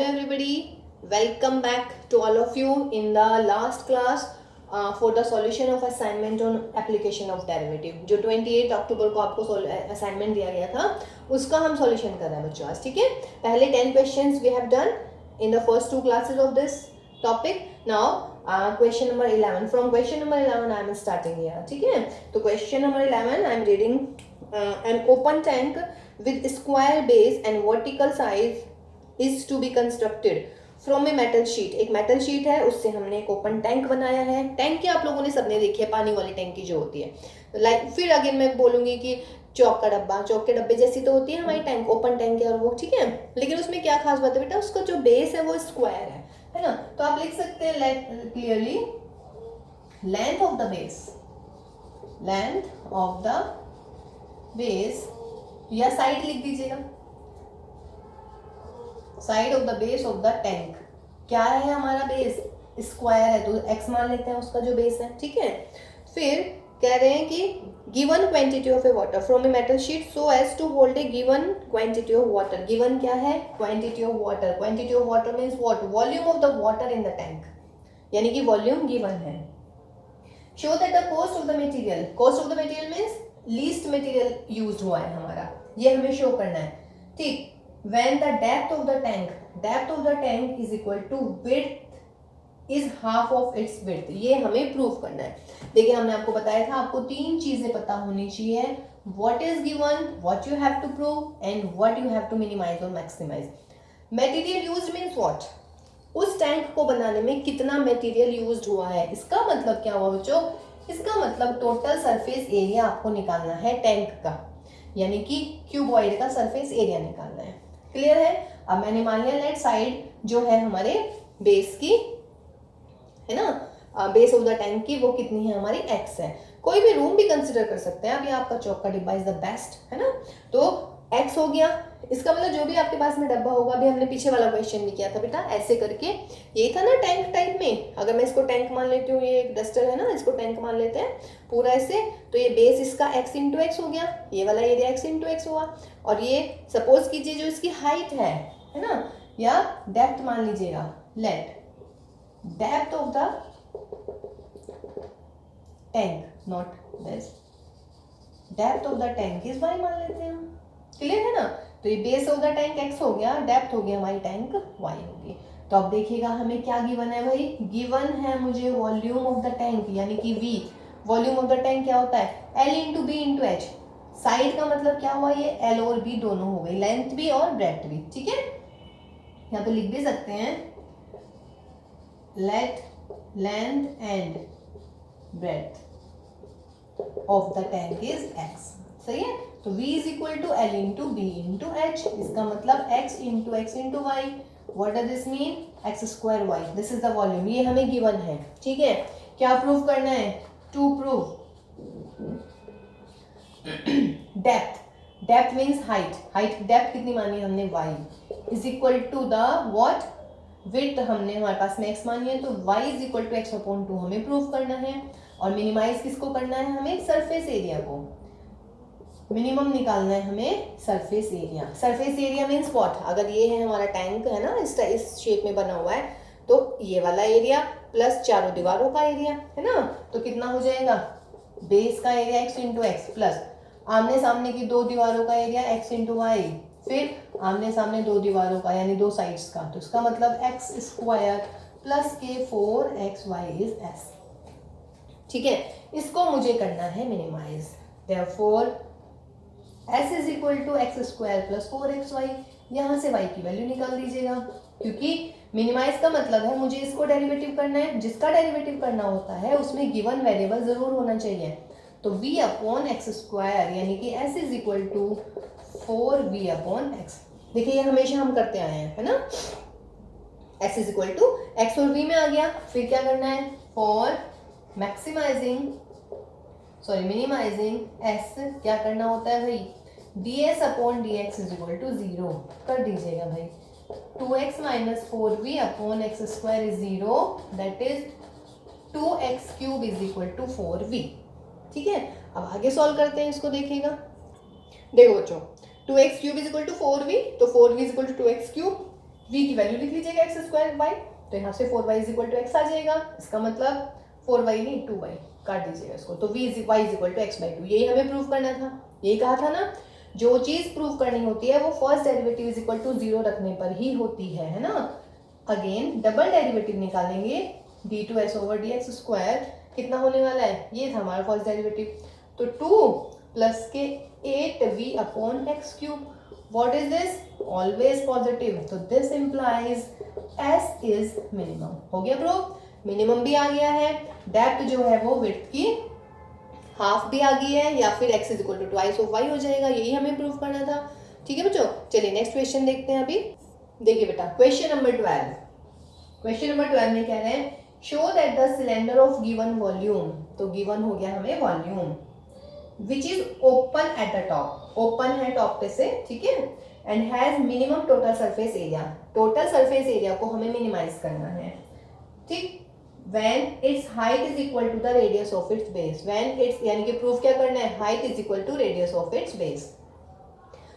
Hello everybody, welcome back to all of you in the last class for the solution of assignment on application of derivative. जो 28 अक्टूबर को आपको assignment दिया गया था उसका हम सॉल्यूशन कर रहे हैं बच्चों आज, ठीक है. पहले 10 questions we have done in the first two classes of this topic. Now question number 11, from question number 11 I am starting here, ठीक है. तो question number 11 I am reading an open tank with square base and vertical size is to be constructed from a metal sheet. एक metal sheet है, उससे हमने एक open tank बनाया है. टैंक क्या आप लोगों ने सबने देखी है, पानी वाली टैंकी जो होती है. लाइक फिर अगेन मैं बोलूंगी कि चौक का डब्बा, चौक के डब्बे जैसी तो होती है हमारी टैंक, ओपन टैंक है और वो, ठीक है. लेकिन उसमें क्या खास बात है बेटा, उसका जो बेस है वो स्क्वायर है ना. तो आप लिख सकते हैं clearly length of the base, length of the base, या साइड लिख दीजिएगा, side of the base of the tank. क्या है हमारा बेस, स्क्वायर है, तो एक्स मान लेते हैं उसका जो बेस है, ठीक है. फिर कह रहे हैं कि given quantity of a water from a metal sheet so as to hold a given quantity of water. Given क्या है, quantity of water. Quantity of water means what, volume of the water in the tank, यानी कि volume given है. Show that the cost of the material, cost of the material means least material used हुआ है हमारा, ये हमें show करना है, ठीक. When the depth of the tank is equal to width is half of its width, ये हमें प्रूव करना है. देखिए हमने आपको बताया था आपको तीन चीजें पता होनी चाहिए, what is given, what you have to prove and what you have to minimize or maximize. Material used means what, उस टैंक को बनाने में कितना मटेरियल यूज्ड हुआ है. इसका मतलब क्या हुआ बच्चों, इसका मतलब टोटल सरफेस एरिया आपको निकालना है टैंक का, यानी कि क्यूबॉइड का सरफेस एरिया निकालना है. क्लियर है. अब मैंने मान लिया लेट साइड जो है हमारे बेस की, है ना, बेस ऑफ द टैंक की वो कितनी है हमारी, एक्स है. कोई भी रूम भी कंसिडर कर सकते हैं. अभी आपका चौक का डिब्बा इज द बेस्ट, है ना, तो एक्स हो गया. इसका मतलब जो भी आपके पास में डब्बा होगा, अभी हमने पीछे वाला क्वेश्चन भी किया था बेटा, ऐसे करके ये था ना टैंक टाइप में. अगर मैं इसको टैंक मान लेती हूँ, ये एक डस्टर है ना, इसको टैंक मान लेते हैं पूरा ऐसे, तो ये बेस इसका x इंटू एक्स हो गया, ये वाला एरिया x इंटू एक्स हुआ. और ये सपोज कीजिए जो इसकी हाइट है ना, या डेप्थ मान लीजिएगा, let depth of the tank, not this, depth of the tank is y मान लेते हैं हम. क्लियर है ना. तो ये base of the tank x हो गया, डेप्थ हो गया हमारी टैंक y होगी. तो अब देखिएगा हमें क्या गिवन है भाई, गिवन है मुझे वॉल्यूम ऑफ द टैंक, यानी कि v. Volume of the tank क्या होता है, L into B into H. Side का मतलब क्या हुआ, ये L और B दोनों हो गई, लेंथ भी और ब्रेड्थ भी, ठीक है. यहाँ पे लिख भी सकते हैं let length and breadth of the tank is x. सही है. तो v is equal to L into B into H. इसका मतलब x into x into y. What does this mean, x square y. This is the volume, ये हमें given है, ठीक है. क्या प्रूव करना है, to prove depth. Depth means height. Height depth कितनी मानी हमने, y is equal to the what, width हमने हमारे पास में x मानी है, तो y is equal to x upon 2 हमें प्रूव करना है. और मिनिमाइज किसको करना है, हमें सरफेस एरिया को. मिनिमम निकालना है हमें surface area. Surface area means what, अगर ये है हमारा टैंक है ना, इस शेप में बना हुआ है, तो ये वाला एरिया प्लस चारों दीवारों का एरिया, है ना, तो कितना हो जाएगा, बेस का area x into x plus आमने सामने की दो दीवारों का एरिया x इंटू वाई, फिर आमने सामने दो दीवारों का यानी दो साइड्स का, तो इसका मतलब एक्स स्क्वायर प्लस के 4xy इज s. ठीक है. इसको मुझे करना है minimise. Therefore s is equal to x square plus 4xy. यहाँ से y की वैल्यू निकाल दीजिएगा, क्योंकि मिनिमाइज का मतलब है मुझे इसको डेरिवेटिव करना है. जिसका डेरिवेटिव करना होता है उसमें गिवन वेरिएबल जरूर होना चाहिए. तो v अपॉन एक्स स्क्वायर, यानी कि s is equal to 4v upon x. देखिए ये हमेशा हम करते आए हैं, है ना. s is equal to x और v में आ गया. फिर क्या करना है, फॉर मिनिमाइजिंग s क्या करना होता है भाई, ds अपॉन dx इज इक्वल टू 0 कर दीजिएगा भाई. 2x minus 4v upon x square is 0, that is 2x cube is equal to 4v. ठीक है. अब आगे सॉल्व करते हैं इसको, देखिएगा. देखो बच्चों, 2x cube is equal to 4v, तो 4v is equal to 2x cube. v की वैल्यू लिख लीजिएगा एक्स स्क्वायर वाई, तो यहाँ से 4y is equal to x आ जाएगा, इसका मतलब 4y नहीं 2y, काट दीजिएगा इसको, तो y is equal to x by 2, यही हमें प्रूव करना था, यही कहा था ना, जो चीज प्रूव करनी होती है वो first derivative is equal to 0 रखने पर ही होती है ना। अगेन डबल डेरिवेटिव निकालेंगे, d2s ओवर dx स्क्वायर कितना होने वाला है, ये था हमारा फर्स्ट डेरिवेटिव, तो 2 प्लस के 8v upon x cube, what is this, always positive, तो this implies s is minimum. हो गया प्रूफ, मिनिमम भी आ गया है, डेप्थ जो है वो विड्थ की हाफ भी आ गई है, या फिर x is equal to twice of y हो जाएगा, यही हमें प्रूव करना था। ठीक है बच्चों, चलिए नेक्स्ट क्वेश्चन देखते हैं। अभी देखिए बेटा क्वेश्चन नंबर 12, क्वेश्चन नंबर 12 में कह रहे हैं show that the cylinder of given volume, तो गिवन हो गया हमें volume, which is open at the top, open है टॉप पे से, ठीक है, and has minimum total surface area, total surface area को हमें मिनिमाइज करना है, ठीक, when its height is equal to the radius of its base, when its यानी कि प्रूफ क्या करना है, height is equal to radius of its base,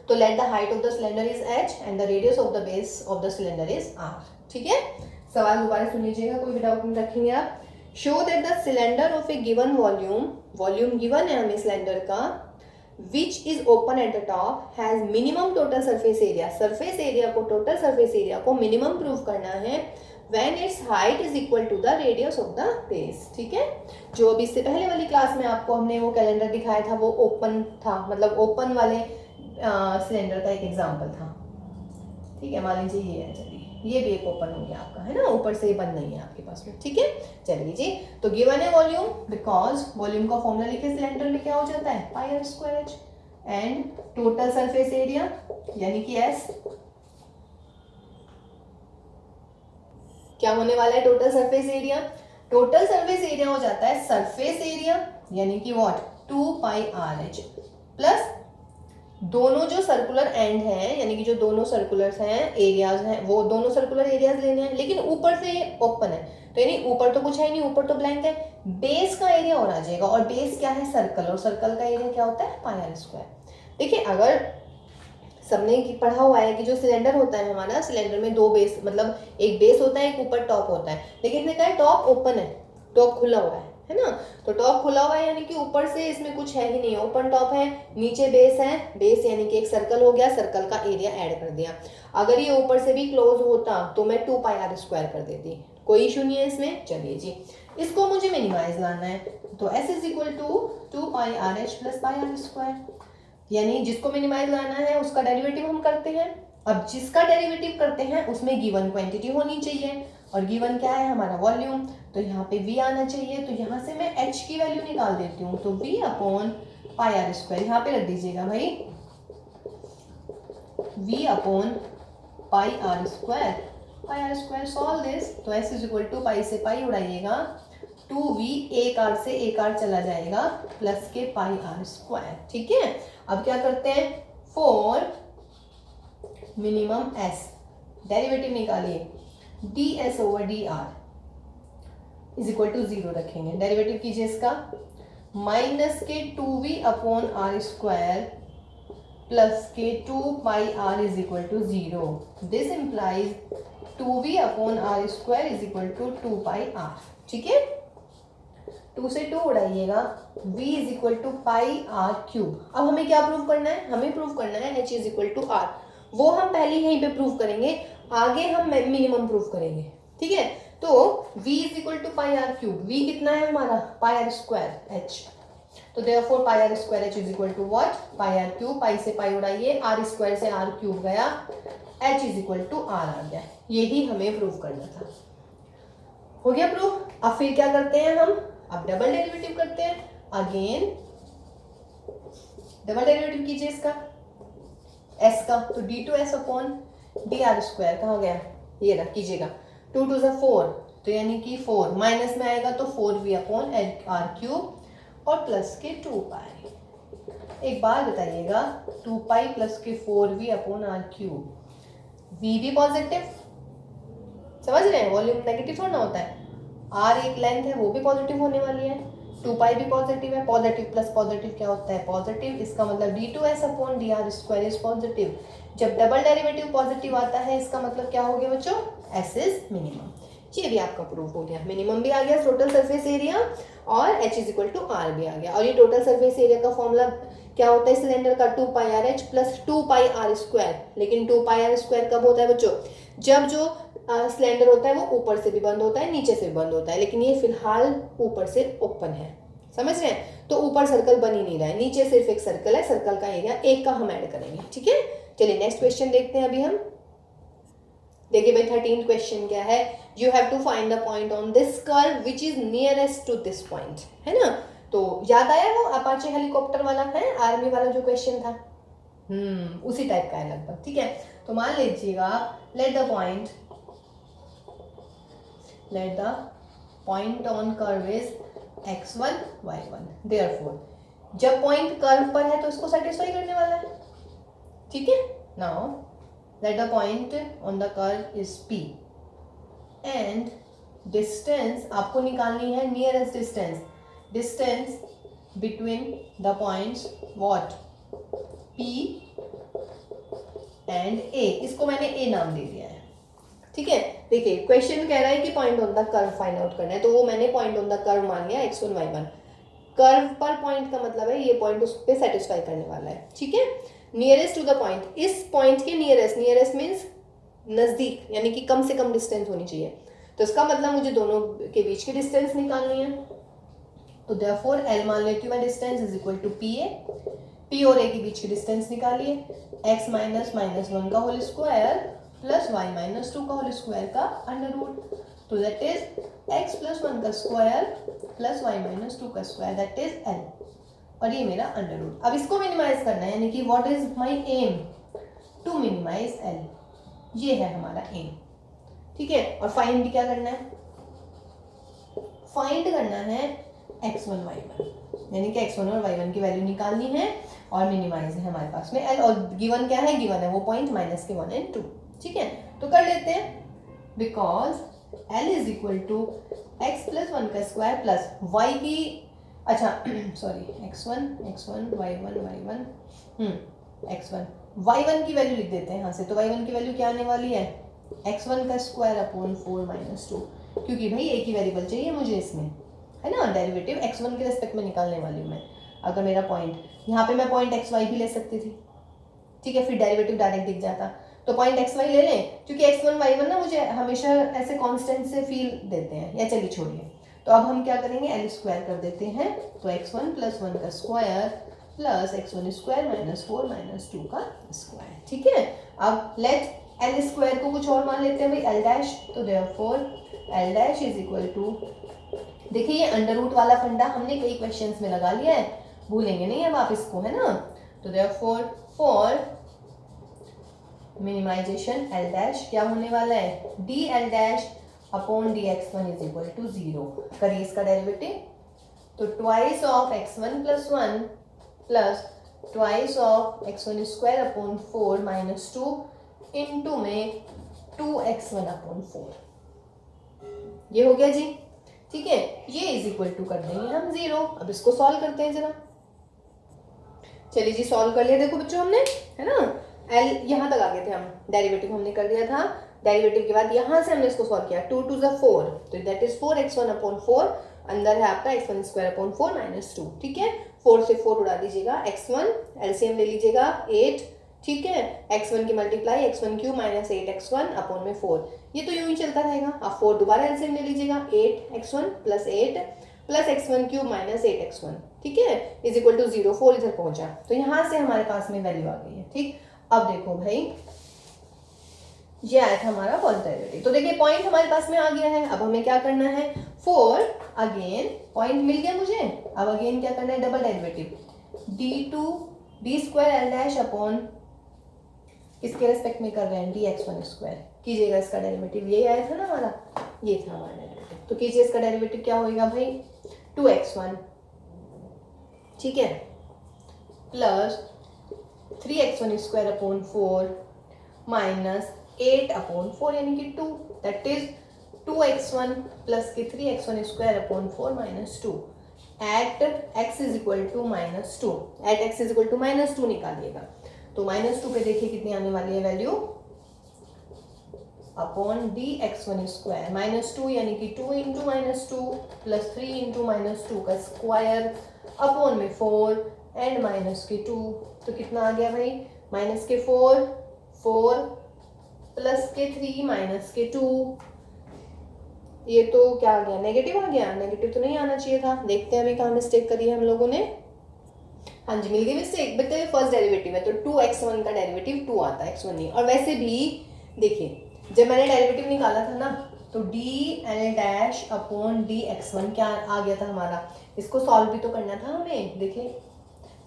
तो let the height of the cylinder is h and the radius of the base of the cylinder is r। ठीक है, सवाल दोबारा सुन लीजिएगा, कोई भी डाउट नहीं रखेंगे आप। Show that the cylinder of A given volume, volume given है हमें सिलेंडर का, which is open at the top, has minimum total surface area, surface area को, टोटल सरफेस एरिया को मिनिमम प्रूव करना है, when its height is equal to the radius of the base। ठीक है, जो अभी इससे पहले वाली क्लास में आपको हमने वो कैलेंडर दिखाया था वो ओपन था, मतलब ओपन वाले सिलेंडर का एक एग्जांपल था। ठीक है, मान लीजिए ये है, चलिए ये भी एक ओपन हो गया आपका, है ना, ऊपर से ये बंद नहीं है आपके पास में। ठीक है, चलिए जी, तो गिवन है वॉल्यूम, बिकॉज वॉल्यूम का फॉर्मूला लिखे सिलेंडर में क्या हो जाता है, pi r square h, and total surface area यानी कि एस, क्या होने वाला है, total surface area, total surface area हो जाता है सरफेस एरिया यानी कि what 2 pi r h, plus दोनों जो सर्कुलर एंड हैं, यानी कि जो दोनों सर्कुलर्स हैं, एरियाज हैं, वो दोनों सर्कुलर एरियाज लेने हैं, लेकिन ऊपर से ये ओपन है, तो यानी ऊपर तो कुछ है नहीं, ऊपर तो ब्लैंक है, बेस का एरिया और आ जाएगा, और बेस क्या है, सर्कल, और सर्कल का एरिया क्या होता है, पाई आर स्क्वायर। देखिए अगर सबने पढ़ा हुआ है कि जो सिलेंडर होता है हमारा, सिलेंडर में दो बेस, मतलब एक बेस होता है, एक ऊपर टॉप होता है, लेकिन इसने कहा टॉप ओपन है, टॉप खुला हुआ है ना, तो टॉप खुला हुआ है यानी कि ऊपर से इसमें कुछ है ही नहीं, ओपन टॉप है, नीचे बेस है, बेस यानी कि एक सर्कल हो गया, सर्कल का एरिया ऐड कर दिया। अगर ये ऊपर से भी क्लोज होता तो मैं 2 पाई आर स्क्वायर कर देती, कोई इशू नहीं है इसमें। चलिए जी, इसको मुझे मिनिमाइज लाना है, तो s is equal to 2 pi r h plus pi r square, यानी जिसको मिनिमाइज लाना है उसका डेरिवेटिव हम करते हैं। अब जिसका डेरिवेटिव करते हैं उसमें गिवन क्वांटिटी होनी चाहिए, और गिवन क्या है हमारा वॉल्यूम, तो यहाँ पे v आना चाहिए, तो यहाँ से मैं h की वैल्यू निकाल देती हूँ, तो v upon pi r square यहाँ पे रख दीजिएगा भाई, v upon pi r square, solve this, तो s is equal to pi से पाई उड़ाइएगा, 2v, एक आर से एक आर चला जाएगा, प्लस के पाई आर स्क्वायर। ठीक है, अब क्या करते हैं, फॉर मिनिमम s, डेरिवेटिव निकालिए, ds over d r is equal to 0 रखेंगे, डेरिवेटिव कीजिए इसका, माइनस के 2v upon r square plus के 2 pi r is equal to 0, this implies 2v upon r square is equal to 2 pi r. ठीक है, 2 से 2 उड़ाइएगा, v is equal to pi r cube. अब हमें क्या प्रूव करना है, हमें प्रूव करना है h is equal to r, वो हम पहले यहीं पे प्रूव करेंगे, आगे हम मिनिमम प्रूव करेंगे। ठीक है, तो v is equal to pi r cube, v कितना है हमारा, पाई आर स्क्वायर h, तो therefore pi r square h is equal to what, pi r cube, pi से पाई उड़ाइए, आर स्क्वायर से आर क्यूब गया, h is equal to r आ गया, यही हमें प्रूव करना था। हो गया प्रूफ। अब फिर क्या करते हैं हम, अब डबल डेरिवेटिव करते हैं, अगेन डबल डेरिवेटिव कीजिए इसका s का, तो d2s upon D R square कहाँ गया, ये रख कीजिएगा, 2 2 4, तो यानी कि 4 माइनस में आएगा तो 4v अपॉन आर क्यूब और प्लस के 2 पाई। एक बार बताइएगा, 2 पाई प्लस के 4v upon r cube, v भी पॉजिटिव, समझ रहे हैं, वॉल्यूम नेगेटिव थोड़ा ना होता है, r एक लेंथ है वो भी पॉजिटिव होने वाली है, टू पाई भी पॉजिटिव है, पॉजिटिव प्लस पॉजिटिव क्या होता है पॉजिटिव, इसका मतलब d2s upon D R square is positive. जब डबल डेरिवेटिव पॉजिटिव आता है इसका मतलब क्या हो गया बच्चों, s इज मिनिमम। ये भी आपका प्रूफ हो गया, मिनिमम भी आ गया टोटल सरफेस एरिया और h is equal to r भी आ गया। और ये टोटल सरफेस एरिया का फॉर्मूला क्या होता है सिलेंडर का, 2 pi r h plus 2 pi r square. लेकिन 2 पाई आर स्क्वायर कब होता है बच्चों, जब जो सिलेंडर होता है वो ऊपर से भी बंद होता है नीचे से भी बंद होता है, लेकिन ये फिलहाल ऊपर से ओपन है, समझ रहे हैं। तो ऊपर सर्कल बन ही नहीं रहा है, नीचे सिर्फ एक सर्कल है, सर्कल का एरिया एक का हम ऐड करेंगे, ठीक है। चलिए नेक्स्ट क्वेश्चन देखते हैं अभी हम। देखिए भाई 13th क्वेश्चन क्या है, you have to find the point on this curve which is nearest to this point, है ना। तो याद आया वो अपाचे हेलीकॉप्टर वाला है, आर्मी वाला जो क्वेश्चन था, उसी टाइप का है लगभग, ठीक है। तो मान लीजिएगा let the point on curve is x1 y1, therefore जब पॉइंट कर्व पर है तो इसको सेटिस्फाई करने वाला है, ठीक है। Now let the point on the curve is P and distance आपको निकालनी है nearest distance between the points what P and A, इसको मैंने A नाम दे दिया है, ठीक है। देखिए क्वेश्चन कह रहा है कि point on the curve find out करना है, तो वो मैंने पॉइंट ऑन द कर्व मान लिया x1 y1। कर्व पर पॉइंट का मतलब है ये पॉइंट उस पर सेटिस्फाई करने वाला है, ठीक है। नियरेस्ट टू द पॉइंट, इस पॉइंट के नियरेस्ट मीन्स नजदीक, यानी कि कम से कम डिस्टेंस होनी चाहिए। तो इसका मतलब मुझे दोनों के बीच की डिस्टेंस निकालनी है, तो देयरफॉर L मान लेती हूँ मैं, distance is equal to P और A के बीच की डिस्टेंस निकालिए, x माइनस -1 का whole square plus y minus 2 का होल स्क्वायर का अंडर रूट, तो दैट इज x प्लस 1 का स्क्वायर प्लस y माइनस 2 का स्क्वायर, दैट इज L, और ये मेरा अंडर रूट। अब इसको मिनिमाइज करना है, यानी कि what is my aim, to minimise L, ये है हमारा एम, ठीक है। और फाइंड क्या करना है, फाइंड करना है x1 y1, यानी कि x1 और y1 की वैल्यू निकालनी है और मिनिमाइज है हमारे पास में L, और गिवन क्या है, गिवन है वो पॉइंट माइनस के 1 and 2, ठीक है। तो कर लेते हैं, because L is equal to x plus 1 का स्क्वायर प्लस y की, अच्छा sorry x1 y1 x1 y1 की वैल्यू लिख देते हैं यहाँ से, तो y1 की वैल्यू क्या आने वाली है x1 का स्क्वायर अपॉन 4 माइनस 2, क्योंकि भाई एक ही वेरिएबल चाहिए मुझे इसमें, है ना। डेरिवेटिव x1 के रेस्पेक्ट में निकालने वाली हूँ मैं। अगर मेरा पॉइंट यहाँ पे मैं पॉइंट xy भी ले सकती थी, ठीक है, फिर डेरिवेटिव डायरेक्ट दिख जाता, तो पॉइंट xy ले लें, क्योंकि x1 y1 ना मुझे हमेशा ऐसे कांस्टेंट से फील देते हैं, या चलिए छोड़िए। तो अब हम क्या करेंगे, L स्क्वायर कर देते हैं, तो x1 प्लस 1 का square plus x1 square minus 4 minus 2 का स्क्वायर, ठीक है। अब लेट L स्क्वायर को कुछ और मान लेते हैं भाई L डैश, तो therefore L dash is equal to, देखिए ये अंडर रूट वाला फंडा हमने कई क्वेश्चंस में लगा लिया है, भूलेंगे नहीं अब आप इसको, है ना। तो therefore for minimisation L dash क्या होने वाला है, d L dash upon d x1 is equal to 0, करिए इसका डेरिवेटिव, तो twice of x1 plus 1 plus twice of x1 square upon 4 minus 2 into में 2x1 अपॉन 4, ये हो गया जी, ठीक है। ये इज इक्वल टू कर देंगे हम 0। अब इसको सॉल्व करते हैं जरा, चलिए जी सॉल्व कर लिया, देखो बच्चों हमने, है ना, L यहाँ तक आ गए थे हम, डेरिवेटिव हमने कर दिया था, डेरिवेटिव के बाद यहाँ से हमने इसको सॉल्व किया, 2 2 ज़ा 4, तो दैट इज 4x1 अपॉन 4, अंदर है आपका x1 स्क्वायर अपॉन 4 माइनस 2, ठीक है। 4 से 4 उड़ा दीजिएगा, x1 एलसीएम ले लीजिएगा 8, ठीक है, x1 की multiply x1 cube minus 8x1 upon में 4, ये तो यूं ही चलता रहेगा। अब 4 दोबारा एलसीएम ले लीजिएगा, 8x1 plus 8 plus x1 cube minus 8x1, ठीक है, इज इक्वल टू 0, 4 इधर पहुंचा, तो यहाँ से हमारे पास में वैल्यू आ गई है, ठीक। अब देखो भाई ये आया था हमारा फर्स्ट डेरिवेटिव, तो देखिए पॉइंट हमारे पास में आ गया है। अब हमें क्या करना है, 4 अगेन पॉइंट मिल गया मुझे, अब अगेन क्या करना है, double derivative d2 d square L dash upon, किसके रेस्पेक्ट में कर रहे हैं, dx1 स्क्वायर, कीजिएगा इसका डेरिवेटिव, यही आया था ना हमारा, ये था हमारा डेरिवेटिव, तो कीजिए इसका डेरिवेटिव क्या होगा भाई, 2x1, ठीक है, plus 3x1 square upon 4 minus 8 upon 4 यानी कि 2, दैट इज 2x1 प्लस के 3x1 square upon 4 minus 2, at x is equal to -2, at x is equal to -2 निकालिएगा। तो -2 पे देखिए कितनी आने वाली है value, upon d x one square, -2 यानी कि 2 इंटू -2 प्लस 3 इंटू -2 का स्क्वायर अपॉन में 4 एंड -2। तो कितना आ गया भाई, -4, 4 प्लस के 3 -2, ये तो क्या आ गया, नेगेटिव आ गया। नेगेटिव तो नहीं आना चाहिए था। देखते हैं अभी कहाँ मिस्टेक करी है हम लोगों ने। हाँ जी, मिल गई मिस्टेक। बताइए फर्स्ट डेरिवेटिव है तो 2x1 का डेरिवेटिव 2 आता है, x1 नहीं। और वैसे भी देखिए जब मैंने डेरिवेटिव निकाला था ना तो D L dash upon d x1 क्या आ गया था हमारा, इसको सॉल्व भी तो करना था हमें। देखिए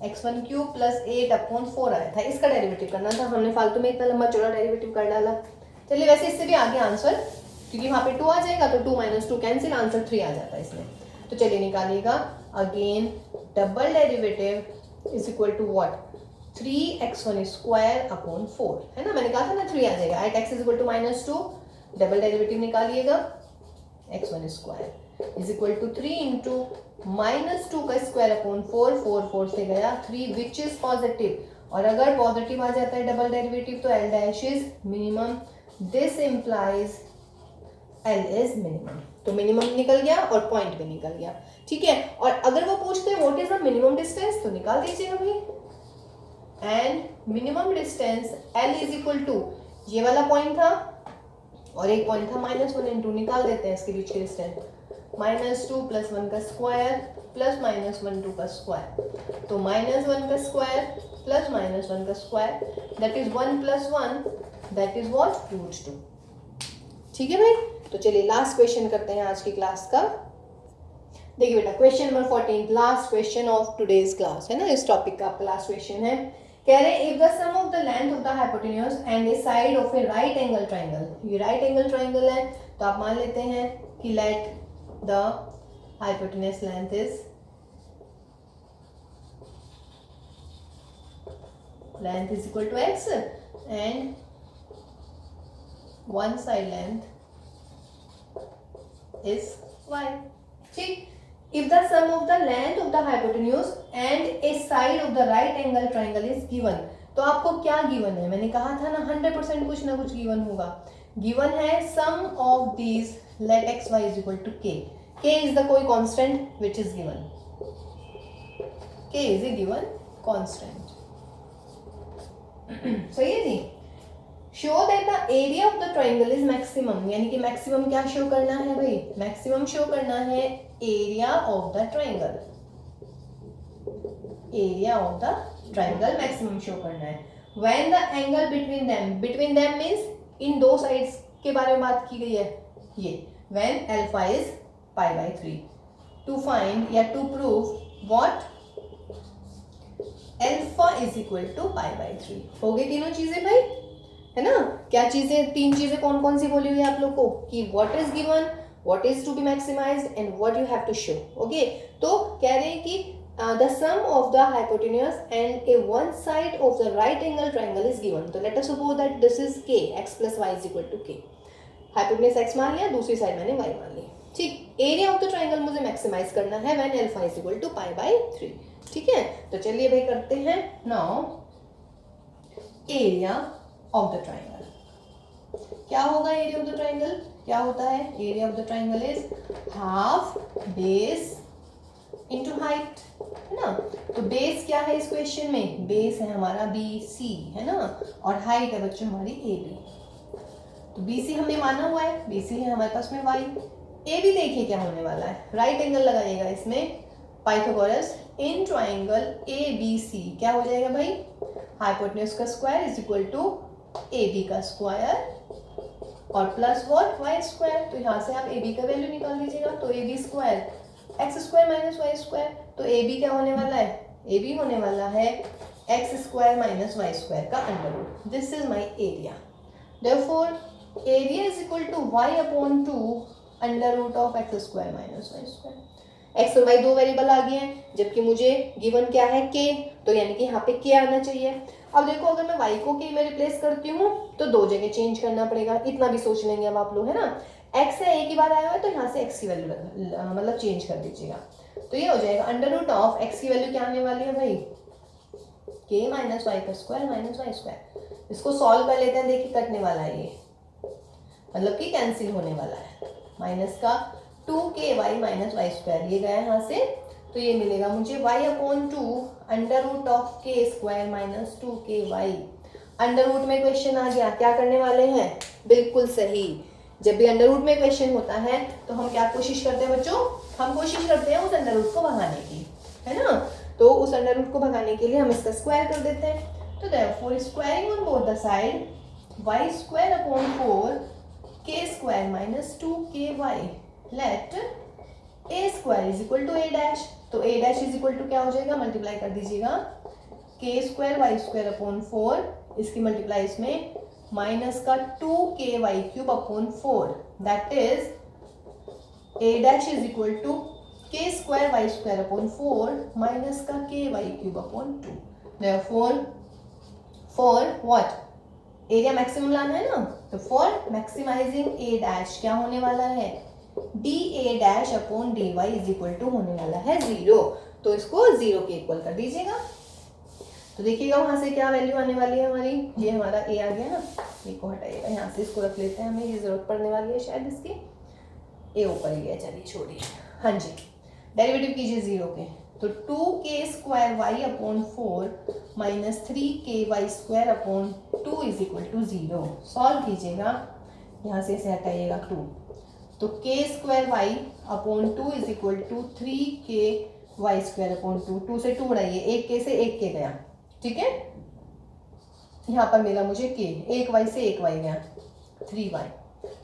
x1 क्यूब प्लस 8 अपॉन 4 आया था, इसका डेरिवेटिव करना था। हमने फालतू में इतना लंबा चौड़ा डेरिवेटिव कर डाला। चलिए वैसे इससे भी आगे आंसर, क्योंकि वहाँ पे 2 आ जाएगा तो 2 - 2 कैंसिल, आंसर 3 आ जाता है इसमें। तो चलिए निकालिएगा again, double derivative is equal to what, 3x1 square upon 4, है ना। मैंने कहा था ना 3 आ जाएगा। At x is equal to -2, double derivative निकालिएगा, x1 square is equal to 3 into -2 का स्क्वायर अपॉन 4, 4 से गया 3 विच इज पॉजिटिव। और अगर पॉजिटिव आ जाता है डबल डेरिवेटिव तो L dash is minimum, this implies L is minimum. तो मिनिमम निकल गया और पॉइंट भी निकल गया, ठीक है। और अगर वो पूछते हैं what is the minimum distance तो निकाल दीजिएगा भाई, and minimum distance L is equal to, ये वाला पॉइंट था और एक पॉइंट था -1 इन 2, निकाल देते हैं इसके बीच की डिस्टेंस, -2 प्लस 1 का स्क्वायर प्लस -1 2 का स्क्वायर। तो -1 का स्क्वायर प्लस -1 का square that is 1 + 1 that is what, √2। ठीक है भाई। तो चलिए लास्ट क्वेश्चन करते हैं आज की क्लास का। देखिए बेटा question number 14, last question of today's class, है ना। इस टॉपिक का आपका लास्ट क्वेश्चन है। कह रहे हैं if the sum of the length of the hypotenuse and a side of a right angle triangle, ये राइट एंगल ट्राइंगल है तो आप मान लेते हैं कि let the hypotenuse length is, length is equal to x and one side length is y, ठीक। if the sum of the length of the hypotenuse and a side of the right angle triangle is given, तो आपको क्या given है, मैंने कहा था ना 100% कुछ ना कुछ गिवन होगा। गिवन है sum of these let x y is equal to k, k is the कोई constant which is given, k is a given constant। सही है जी। Show that the area of the triangle is maximum, यानी कि maximum क्या show करना है भाई, मैक्सिमम शो करना है area of the triangle, area of the triangle maximum show करना है। When the angle between them means इन दो साइड्स के बारे में बात की गई है ये, when alpha is π/3 to find या to prove what, alpha is equal to π/3। हो गई तीनों चीजें भाई, है ना। क्या चीजें, तीन चीजें कौन कौन सी बोली हुई है आप लोग को, कि what is given, what is to be maximized and what you have to show. Okay, तो कह रहे हैं कि the sum of the hypotenuse and a one side of the right angle triangle is given. तो let us suppose that this is k, x + y is equal to k। Hypotenuse x मान लिया, दूसरी side मैंने y मान ली, ठीक। Area of the triangle मुझे maximize करना है when alpha is equal to π/3, ठीक है। तो चलिए भाई करते हैं now area of the triangle. क्या होगा एरिया ऑफ द ट्राइंगल, क्या होता है area of the triangle is half base into height, है ना। तो बेस क्या है इस क्वेश्चन में, बेस है हमारा BC, है ना, और हाइट है बच्चों हमारी AB। तो BC हमने माना हुआ है, BC है हमारे पास में y। AB देखिए क्या होने वाला है, राइट एंगल लगाइएगा इसमें, पाइथागोरस इन ट्राइंगल ABC क्या हो जाएगा भाई, हाइपोटेन्यूज का square is equal to AB का स्क्वायर और प्लस व्हाट y स्क्वायर। तो यहाँ से आप AB का वैल्यू निकाल दीजिएगा, तो AB square x square minus y square. तो AB क्या होने वाला है, AB होने वाला है x square minus y square का under root. This is my area, therefore area is equal to y/2 under root of x square minus y square. x और y दो वेरिएबल आ गए हैं, जबकि मुझे गिवन क्या है k, तो यानी कि यहाँ पे k आना चाहिए। अब देखो अगर मैं y को k में रिप्लेस करती हूँ तो 2 जगह चेंज करना पड़ेगा, इतना भी सोच लेंगे अब आप लोग, है ना। x है a की बार आया हुआ है तो यहाँ से x की वैल्यू मतलब चेंज कर दीजिएगा, तो ये हो जाएगा अंडर रूट ऑफ x की वैल्यू क्या आने वाली है भाई, k माइनस वाई का स्क्वायर माइनस वाई स्क्वायर। इसको सॉल्व कर लेते हैं, देखिए कटने वाला है ये, मतलब कि कैंसिल होने वाला है, माइनस का 2ky माइनस वाई स्क्वायर, ये गया यहाँ से, तो ये मिलेगा मुझे y upon 2 under root of k square minus 2ky। Under root में क्वेश्चन आ गया, क्या करने वाले हैं, बिल्कुल सही, जब भी अंडर रूट में क्वेश्चन होता है तो हम क्या कोशिश करते हैं बच्चों, हम कोशिश करते हैं उस अंडर रूट को भगाने की, है ना। तो उस अंडर रूट को भगाने के लिए हम इसका स्क्वायर कर देते हैं, तो therefore squaring on both the side y square upon 4 k square minus 2ky let a square is equal to a dash, तो a dash is equal to क्या हो जाएगा, मल्टीप्लाई कर दीजिएगा k square y square upon 4, इसकी multiply इसमें minus का 2ky cube upon 4, that is a dash is equal to k square y square upon 4 minus का ky cube upon 2। Therefore for what, area maximum लाना है ना, तो for maximising a dash क्या होने वाला है, dA dash upon dy is equal to होने वाला है 0, तो इसको 0 के इक्वल कर दीजिएगा। तो देखिएगा वहां से क्या वैल्यू आने वाली है हमारी, ये हमारा a आ गया ना, ये को हटाइएगा यहाँ से, इसको रख लेते हैं, हमें ये जरूरत पड़ने वाली है शायद इसकी, a ऊपर ही गया, चलिए छोड़िए। हाँ जी, डेरिवेटिव कीजिए 0 के, तो 2k square y upon 4 minus 3ky square upon 2 is equal to 0। Solve कीजिएगा, यहाँ से इसे हटाइएगा 2, तो k square y upon 2 is equal to 3ky square upon 2, 2 से 2 उड़ाइए, एक k से एक k गया, ठीक है, यहाँ पर मिला मुझे k, एक y से एक y गया 3y,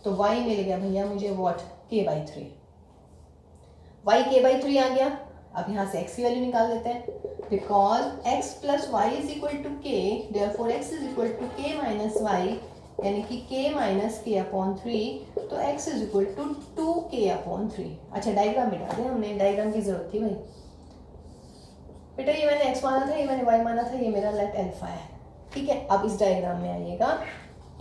तो y मिल गया भैया मुझे व्हाट, k/3, y k/3 आ गया। अब यहाँ से x की वैल्यू निकाल लेते हैं, because x plus y is equal to k, therefore x is equal to k minus y, यानी कि k माइनस k अपॉन 3, तो x is equal to 2k upon 3। अच्छा डायग्राम मिटा दें, हमने डायग्राम की जरूरत थी भाई, बेटा ये मैंने x माना था, ये मैंने y माना था, ये मेरा लेट अल्फा है, ठीक है। अब इस डायग्राम में आइएगा,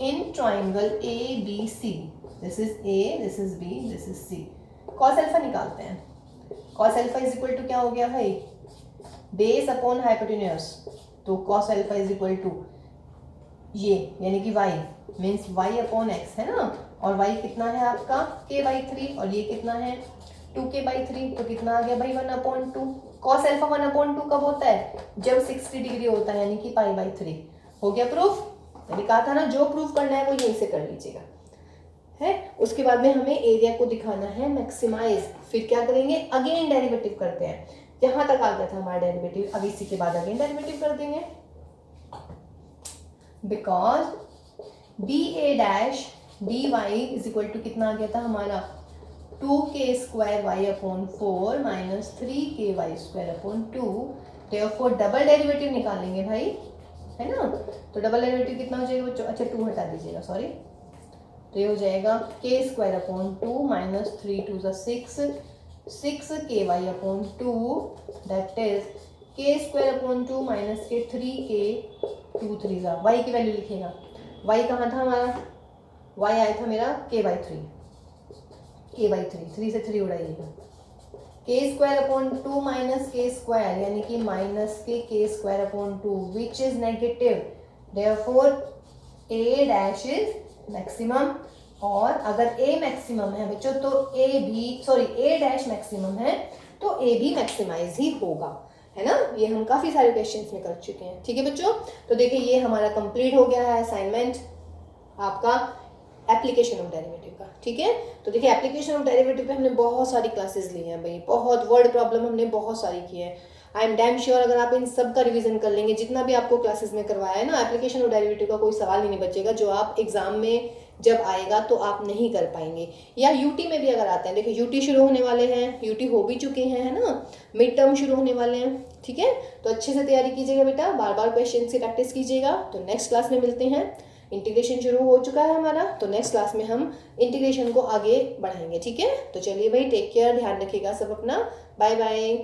in triangle A B C, this is a, this is b, this is c, cos alpha निकालते हैं। Cos alpha is equal to क्या हो गया भाई, बेस अपॉन हाइपोटेन्यूज, तो cos alpha is equal to ये, यानी कि y means y upon x, है ना, और y कितना है आपका k/3, और ये कितना है 2k/3, तो कितना आ गया भाई 1/2। कॉस अल्फा 1/2 कब होता है, जब 60 डिग्री होता है, यानी कि π/3। हो गया प्रूफ, मैंने कहा था ना जो प्रूफ करना है वो यहीं से कर लीजिएगा, है। उसके बाद में हमें एरिया को दिखाना है मैक्सिमाइज, फिर क्या करेंगे, अगेन डेरिवेटिव करते हैं, जहां तक आ गया था हमारा डेरिवेटिव, अब इसी के बाद अगेन डेरिवेटिव कर देंगे, because dA dash dy is equal to कितना आ गया था हमारा 2k square y upon 4 minus 3ky square upon 2, therefore double derivative निकालेंगे भाई, है ना। तो डबल डेरिवेटिव कितना हो जाएगा बच्चों, अच्छा 2 हटा दीजिएगा, सॉरी, तो ये हो जाएगा k square upon 2 minus 3 2 6ky upon 2, that is k square upon 2 minus के 3k 2 3 y की वैल्यू लिखिएगा, y कहाँ था हमारा, y आया था मेरा k/3, 3 से 3 उड़ाइएगा, k स्क्वायर अपॉन 2 माइनस के स्क्वायर, यानी कि माइनस के k square upon 2 which is negative, therefore a dash is maximum, और अगर a मैक्सिमम है बच्चों तो a डैश मैक्सिमम है तो a भी मैक्सिमाइज ही होगा, है ना। ये हम काफ़ी सारे क्वेश्चंस में कर चुके हैं, ठीक है बच्चों। तो देखिए ये हमारा कंप्लीट हो गया है असाइनमेंट आपका एप्लीकेशन ऑफ डेरिवेटिव का, ठीक है। तो देखिए एप्लीकेशन ऑफ डेरिवेटिव पे हमने बहुत सारी क्लासेस ली हैं भाई, बहुत वर्ड प्रॉब्लम हमने बहुत सारी की है। आई एम डैम श्योर अगर आप इन सब का रिवीजन कर लेंगे, जितना भी आपको क्लासेस में करवाया है ना, एप्लीकेशन ऑफ डेरिवेटिव का कोई सवाल ही नहीं बचेगा जो आप एग्जाम में जब आएगा तो आप नहीं कर पाएंगे। या यूटी में भी अगर आते हैं, देखिए यूटी शुरू होने वाले हैं, यूटी हो भी चुके हैं, है ना, मिड टर्म शुरू होने वाले हैं, ठीक है। तो अच्छे से तैयारी कीजिएगा बेटा, बार बार क्वेश्चन की प्रैक्टिस कीजिएगा। तो नेक्स्ट क्लास में मिलते हैं, इंटीग्रेशन शुरू हो चुका है हमारा, तो नेक्स्ट क्लास में हम इंटीग्रेशन को आगे बढ़ाएंगे, ठीक है। तो चलिए भाई टेक केयर, ध्यान रखिएगा सब अपना, बाय बाय।